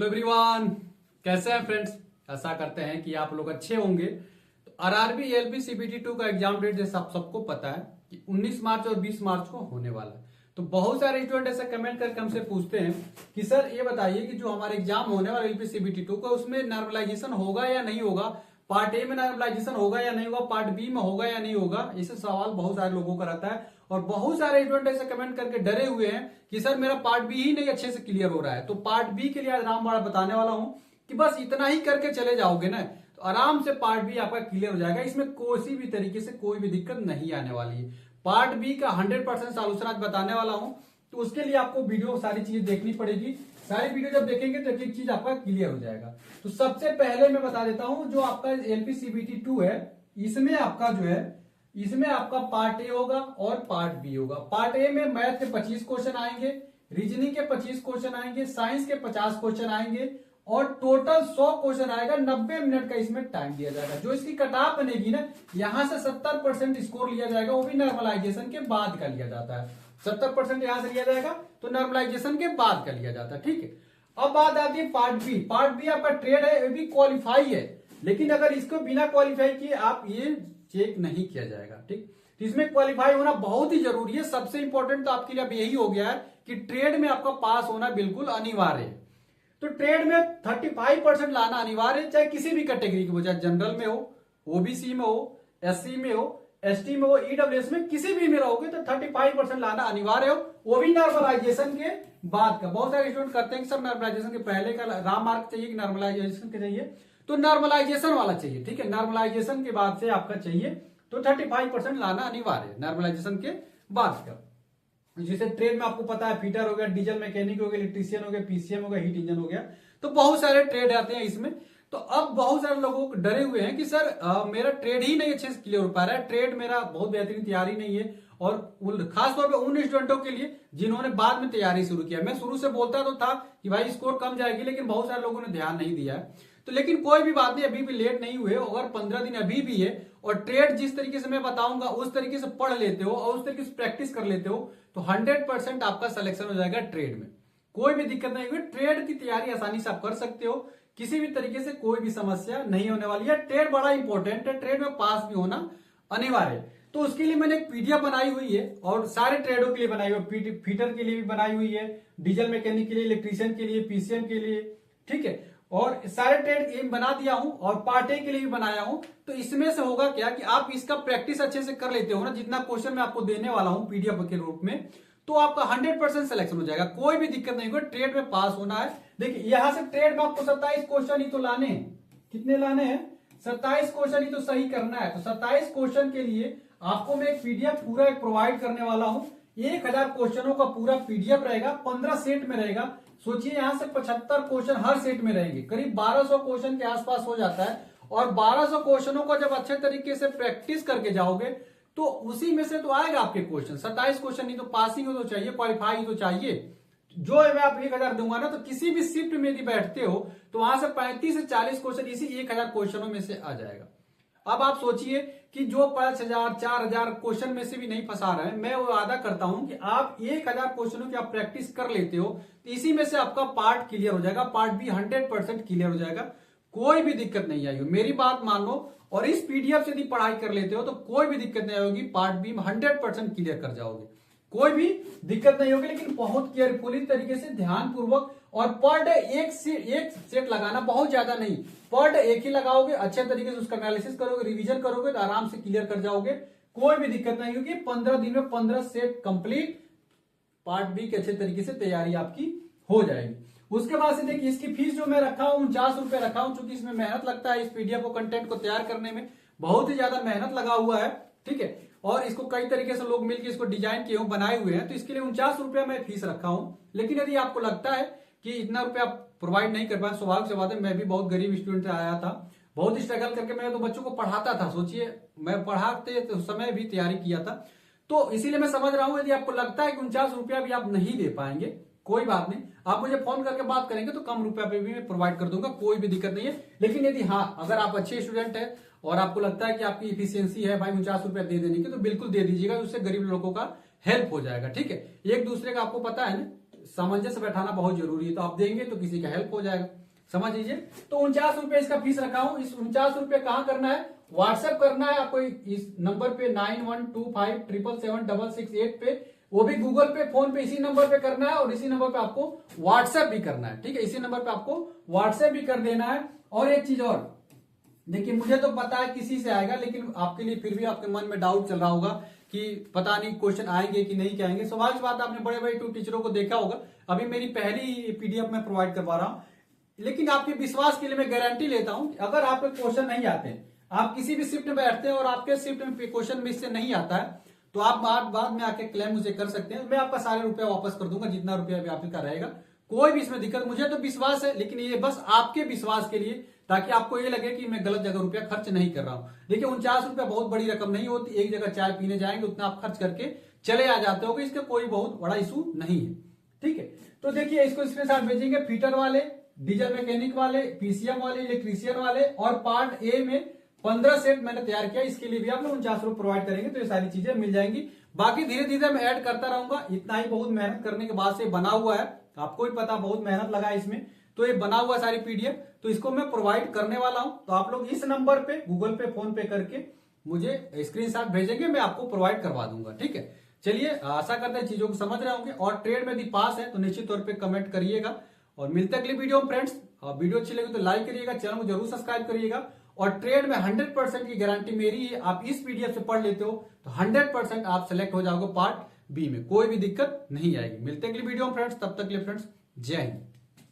Hello everyone, कैसे हैं friends. ऐसा करते हैं कि आप लोग अच्छे होंगे। तो आरआरबी एलपी सीबीटी 2 का एग्जाम डेट जैसे आप सबको पता है कि 19 मार्च और 20 मार्च को होने वाला है। तो बहुत सारे स्टूडेंट ऐसे कमेंट करके हमसे पूछते हैं कि सर ये बताइए कि जो हमारे एग्जाम होने वाला एलपी सीबीटी 2 का उसमें नॉर्मलाइजेशन होगा या नहीं होगा, पार्ट ए में नॉर्मलाइजेशन होगा या नहीं होगा, पार्ट बी में होगा या नहीं होगा। ऐसे सवाल बहुत सारे लोगों का रहता है और बहुत सारे स्टूडेंट ऐसे कमेंट करके डरे हुए हैं कि सर मेरा पार्ट बी ही नहीं अच्छे से क्लियर हो रहा है। तो पार्ट बी के लिए आज रामबाण बताने वाला हूं कि बस इतना ही करके चले जाओगे ना तो आराम से पार्ट बी आपका क्लियर हो जाएगा। इसमें किसी भी तरीके से कोई भी दिक्कत नहीं आने वाली है। पार्ट बी का 100% सॉल्यूशन आज बताने वाला हूं। तो उसके लिए आपको वीडियो सारी चीजें देखनी पड़ेगी। सारी वीडियो जब देखेंगे तो एक एक चीज आपका क्लियर हो जाएगा। तो सबसे पहले मैं बता देता हूं जो आपका एलपी सीबीटी 2 है इसमें आपका जो है इसमें आपका पार्ट ए होगा और पार्ट बी होगा। पार्ट ए में मैथ के 25 क्वेश्चन आएंगे, रीजनिंग के 25 क्वेश्चन आएंगे, साइंस के 50 क्वेश्चन आएंगे और टोटल 100 क्वेश्चन आएगा। 90 मिनट का इसमें टाइम दिया जाएगा। जो इसकी कटाप बनेगी ना यहां से 70% स्कोर लिया जाएगा, वो भी नॉर्मलाइजेशन के बाद का लिया जाता है। 70% यहां से लिया जाएगा तो नॉर्मलाइजेशन के बाद का लिया जाता है। ठीक है, अब बात आती है पार्ट बी। पार्ट बी आपका ट्रेड है, ये भी क्वालिफाई है, लेकिन अगर इसको बिना क्वालिफाई किए आप ये चेक नहीं किया जाएगा। ठीक, तो इसमें क्वालिफाई होना बहुत ही जरूरी है। सबसे इंपॉर्टेंट तो आपके लिए अब यही हो गया है कि ट्रेड में आपका पास होना बिल्कुल अनिवार्य है। तो ट्रेड में 35% लाना अनिवार्य है, चाहे किसी भी कैटेगरी की हो, चाहे जनरल में हो, ओबीसी में हो, एससी में हो, एसटी में हो, ईडब्ल्यूएस में, किसी भी में रहोगे तो 35% लाना अनिवार्य हो, वो भी नॉर्मलाइजेशन के बाद का। बहुत सारे स्टूडेंट करते हैं कि सर नॉर्मलाइजेशन के पहले का राम मार्क चाहिए कि नॉर्मलाइजेशन के चाहिए, तो नॉर्मलाइजेशन वाला चाहिए। ठीक है, नॉर्मलाइजेशन के बाद से आपका चाहिए तो 35% लाना अनिवार्य है नॉर्मलाइजेशन के बाद का। जैसे ट्रेड में आपको पता है फिटर हो गया, डीजल मैकेनिक हो गया, इलेक्ट्रीशियन हो गया, पीसीएम हो गया, हीट इंजन हो गया, तो बहुत सारे ट्रेड आते हैं इसमें। तो अब बहुत सारे लोग डरे हुए हैं कि सर मेरा ट्रेड ही नहीं अच्छे से क्लियर हो पा रहा है, ट्रेड मेरा बहुत बेहतरीन तैयारी नहीं है। और खासतौर पे उन स्टूडेंटों के लिए जिन्होंने बाद में तैयारी शुरू किया। मैं शुरू से बोलता तो था कि भाई स्कोर कम जाएगी, लेकिन बहुत सारे लोगों ने ध्यान नहीं दिया है। तो लेकिन कोई भी बात नहीं, अभी भी लेट नहीं हुए। अगर 15 दिन अभी भी है और ट्रेड जिस तरीके से मैं बताऊंगा उस तरीके से पढ़ लेते हो और उस तरीके से प्रैक्टिस कर लेते हो तो 100% आपका सिलेक्शन हो जाएगा ट्रेड में। कोई भी दिक्कत नहीं होगी, ट्रेड की तैयारी आसानी से आप कर सकते हो, किसी भी तरीके से कोई भी समस्या नहीं होने वाली है। ट्रेड बड़ा इंपॉर्टेंट है, ट्रेड में पास भी होना अनिवार्य है। तो उसके लिए मैंने एक पीडीएफ बनाई हुई है और सारे ट्रेडों के लिए बनाई हुई है, फीटर के लिए भी बनाई हुई है, डीजल मैकेनिक के लिए, इलेक्ट्रीशियन के लिए, पीसीएम के लिए। ठीक है, और सारे ट्रेड बना दिया हूं और पार्ट ए के लिए भी बनाया हूं। तो इसमें से होगा क्या कि आप इसका प्रैक्टिस अच्छे से कर लेते हो ना, जितना क्वेश्चन मैं आपको देने वाला हूं पीडीएफ के रूप में, तो आपका 100% सिलेक्शन हो जाएगा। कोई भी दिक्कत नहीं होगी, ट्रेड में पास होना है। देखिए यहां से ट्रेड में आपको 27 क्वेश्चन ही तो लाने हैं। कितने लाने हैं? 27 क्वेश्चन ही तो सही करना है। तो 27 क्वेश्चन के लिए आपको मैं एक पीडीएफ पूरा एक प्रोवाइड करने वाला हूं। 1000 क्वेश्चनों का पूरा पीडीएफ रहेगा, 15 सेट में रहेगा। सोचिए यहां से 75 क्वेश्चन हर सेट में रहेंगे, करीब 1200 क्वेश्चन के आसपास हो जाता है। और 1200 क्वेश्चनों को जब अच्छे तरीके से प्रैक्टिस करके जाओगे तो उसी में से तो आएगा आपके क्वेश्चन। 27 क्वेश्चन नहीं तो पासिंग हो तो चाहिए, क्वालिफाई तो चाहिए। जो मैं आप 1000 दूंगा ना, तो किसी भी शिफ्ट में यदि बैठते हो तो वहां से 35 से 40 क्वेश्चन इसी 1000 क्वेश्चनों में से आ जाएगा। अब आप सोचिए कि जो 5000 4000 क्वेश्चन में से भी नहीं फंसा रहे हैं, मैं वो वादा करता हूं कि आप 1000 क्वेश्चनों की आप प्रैक्टिस कर लेते हो तो इसी में से आपका पार्ट क्लियर हो जाएगा, पार्ट भी 100% क्लियर हो जाएगा। कोई भी दिक्कत नहीं आएगी, मेरी बात मान लो। और इस पीडीएफ से यदि पढ़ाई कर लेते हो तो कोई भी दिक्कत नहीं होगी, पार्ट बी में 100% क्लियर कर जाओगे, कोई भी दिक्कत नहीं होगी। लेकिन बहुत केयरफुली तरीके से ध्यान पूर्वक और पर डे एक सेट लगाना, बहुत ज्यादा नहीं, पर डे एक ही लगाओगे, अच्छे तरीके से उसका एनालिसिस करोगे, रिवीजन करोगे तो आराम से क्लियर कर जाओगे। कोई भी दिक्कत नहीं होगी। 15 दिन में 15 सेट कंप्लीट, पार्ट बी के अच्छे तरीके से तैयारी आपकी हो जाएगी। उसके बाद से देखिए इसकी फीस जो मैं रखा हूं 49 रुपए रखा हूं, क्योंकि इसमें मेहनत लगता है। इस पीडीएफ को कंटेंट को तैयार करने में बहुत ही ज्यादा मेहनत लगा हुआ है। ठीक है, और इसको कई तरीके से लोग मिलकर इसको डिजाइन किए हुए बनाए हुए हैं, तो इसके लिए 49 रुपया मैं फीस रखा हूं। लेकिन यदि आपको लगता है कि इतना रुपया प्रोवाइड नहीं कर पाए, स्वाभाविक से बात है, मैं भी बहुत गरीब स्टूडेंट आया था, बहुत स्ट्रगल करके मैं तो बच्चों को पढ़ाता था। सोचिए मैं पढ़ाते तो समय भी तैयारी किया था, तो इसीलिए मैं समझ रहा हूं यदि आपको लगता है कि 49 रुपया भी आप नहीं दे पाएंगे, कोई बात नहीं, आप मुझे फोन करके बात करेंगे तो कम रुपया पे भी मैं प्रोवाइड कर दूंगा, कोई भी दिक्कत नहीं है। लेकिन यदि हाँ अगर आप अच्छे स्टूडेंट है और आपको लगता है कि आपकी इफिशियंसी है भाई 49 रुपया दे देने की, तो बिल्कुल दे दीजिएगा, उससे गरीब लोगों का हेल्प हो जाएगा। ठीक है, एक दूसरे का आपको पता है ना, सामंजस्य बैठाना बहुत जरूरी है। तो आप देंगे तो किसी का हेल्प हो जाएगा, समझ लीजिए। तो 49 रुपए इसका फीस रखा हूं। इस 49 रुपए कहां करना है, व्हाट्सएप करना है आपको इस नंबर पे 9125777668 पे, वो भी गूगल पे, फोन पे, इसी नंबर पे करना है और इसी नंबर पे आपको व्हाट्सएप भी करना है, ठीक है। इसी नंबर पे आपको व्हाट्सएप भी कर देना है। और एक चीज और देखिए, मुझे तो पता है किसी से आएगा, लेकिन आपके लिए फिर भी आपके मन में डाउट चल रहा होगा कि पता नहीं क्वेश्चन आएंगे कि नहीं क्या आएंगे। स्वाभाविक बात, आपने बड़े बड़े टीचरों को देखा होगा। अभी मेरी पहली पीडीएफ में प्रोवाइड करवा रहा हूं, लेकिन आपके विश्वास के लिए मैं गारंटी लेता हूं कि अगर आपके क्वेश्चन नहीं आते, आप किसी भी शिफ्ट में बैठते हैं और आपके शिफ्ट में क्वेश्चन में से नहीं आता है, तो आप बाद में आके क्लेम मुझे कर सकते हैं। मैं आपका सारे रुपया वापस कर दूंगा, जितना रुपया भी आपका रहेगा। कोई भी इसमें दिक्कत, मुझे तो विश्वास है, लेकिन ये बस आपके विश्वास के लिए, ताकि आपको ये लगे कि मैं गलत जगह रुपया खर्च नहीं कर रहा हूं। देखिए 49 रुपया बहुत बड़ी रकम नहीं होती, एक जगह चाय पीने जाएंगे उतना आप खर्च करके चले आ जाते हो, इसका कोई बहुत बड़ा इशू नहीं है, ठीक है। तो देखिए, इसको स्क्रीनशॉट भेजेंगे, फीटर वाले, डीजल मैकेनिक वाले, पीसीएम वाले, इलेक्ट्रीशियन वाले, और पार्ट ए में 15 सेट मैंने तैयार किया। इसके लिए भी आप लोग 49 रुपए प्रोवाइड करेंगे तो ये सारी चीजें मिल जाएंगी। बाकी धीरे धीरे मैं ऐड करता रहूंगा। इतना ही बहुत मेहनत करने के बाद से बना हुआ है, आपको भी पता बहुत मेहनत लगा है इसमें। तो ये बना हुआ सारी पीडीएफ, तो इसको मैं प्रोवाइड करने वाला हूं। तो आप लोग इस नंबर पे गूगल पे, फोन पे करके मुझे स्क्रीनशॉट भेजेंगे, मैं आपको प्रोवाइड करवा दूंगा, ठीक है। चलिए, आशा करते हैं चीजों को समझ रहे होंगे। और ट्रेड में यदि पास है तो निश्चित तौर पर कमेंट करिएगा। और मिलते अगली वीडियो में फ्रेंड्स। वीडियो अच्छी लगी तो लाइक करिएगा, चैनल को जरूर सब्सक्राइब करिएगा। और ट्रेड में 100% की गारंटी मेरी है। आप इस पीडीएफ से पढ़ लेते हो तो 100% आप सेलेक्ट हो जाओगे पार्ट बी में, कोई भी दिक्कत नहीं आएगी। मिलते अगली वीडियो में फ्रेंड्स, तब तक के लिए फ्रेंड्स जय हिंद।